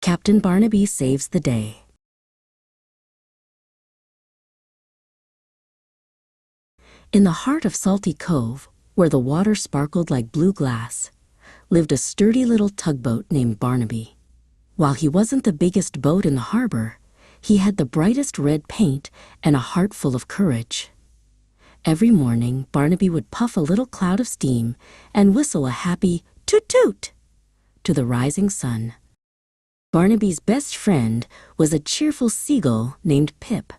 Captain Barnaby saves the day. In the heart of Salty Cove, where the water sparkled like blue glass, lived a sturdy little tugboat named Barnaby. While he wasn't the biggest boat in the harbor, he had the brightest red paint and a heart full of courage. Every morning, Barnaby would puff a little cloud of steam and whistle a happy toot-toot to the rising sun. Barnaby's best friend was a cheerful seagull named Pip.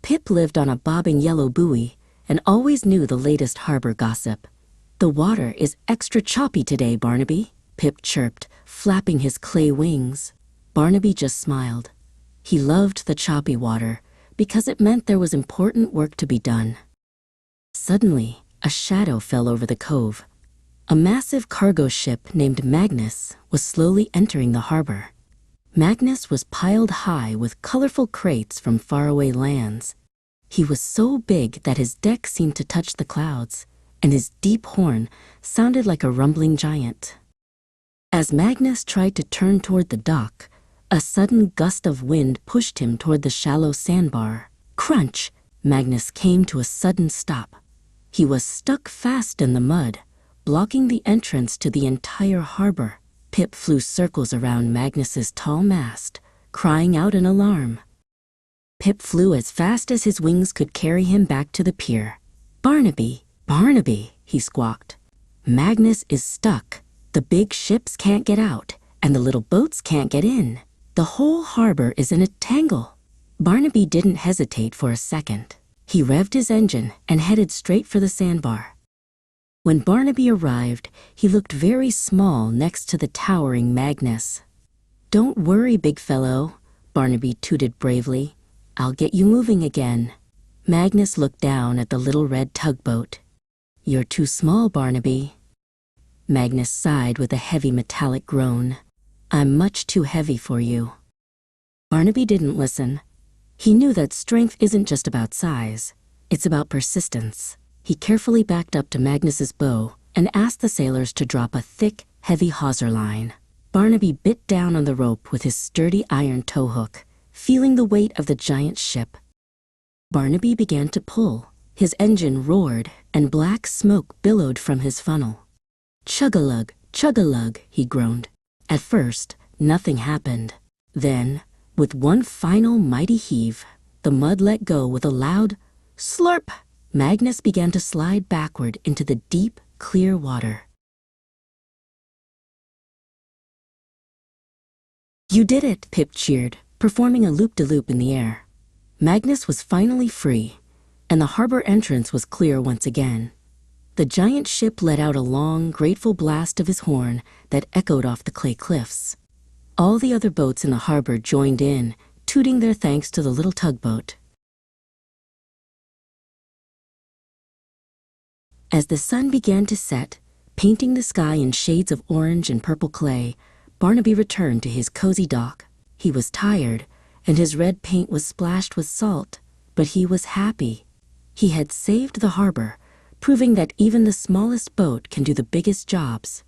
Pip lived on a bobbing yellow buoy and always knew the latest harbor gossip. "The water is extra choppy today, Barnaby," Pip chirped, flapping his clay wings. Barnaby just smiled. He loved the choppy water because it meant there was important work to be done. Suddenly, a shadow fell over the cove. A massive cargo ship named Magnus was slowly entering the harbor. Magnus was piled high with colorful crates from faraway lands. He was so big that his deck seemed to touch the clouds, and his deep horn sounded like a rumbling giant. As Magnus tried to turn toward the dock, a sudden gust of wind pushed him toward the shallow sandbar. Crunch! Magnus came to a sudden stop. He was stuck fast in the mud, blocking the entrance to the entire harbor. Pip flew circles around Magnus's tall mast, crying out in alarm. Pip flew as fast as his wings could carry him back to the pier. "Barnaby, Barnaby," he squawked. "Magnus is stuck. The big ships can't get out, and the little boats can't get in. The whole harbor is in a tangle." Barnaby didn't hesitate for a second. He revved his engine and headed straight for the sandbar. When Barnaby arrived, he looked very small next to the towering Magnus. "Don't worry, big fellow," Barnaby tooted bravely. "I'll get you moving again." Magnus looked down at the little red tugboat. "You're too small, Barnaby." Magnus sighed with a heavy metallic groan. "I'm much too heavy for you." Barnaby didn't listen. He knew that strength isn't just about size, it's about persistence. He carefully backed up to Magnus's bow and asked the sailors to drop a thick, heavy hawser line. Barnaby bit down on the rope with his sturdy iron tow hook, feeling the weight of the giant ship. Barnaby began to pull. His engine roared, and black smoke billowed from his funnel. "Chug-a-lug, chug-a-lug," he groaned. At first, nothing happened. Then, with one final mighty heave, the mud let go with a loud slurp. Magnus began to slide backward into the deep, clear water. "You did it," Pip cheered, performing a loop-de-loop in the air. Magnus was finally free, and the harbor entrance was clear once again. The giant ship let out a long, grateful blast of his horn that echoed off the clay cliffs. All the other boats in the harbor joined in, tooting their thanks to the little tugboat. As the sun began to set, painting the sky in shades of orange and purple clay, Barnaby returned to his cozy dock. He was tired, and his red paint was splashed with salt, but he was happy. He had saved the harbor, proving that even the smallest boat can do the biggest jobs.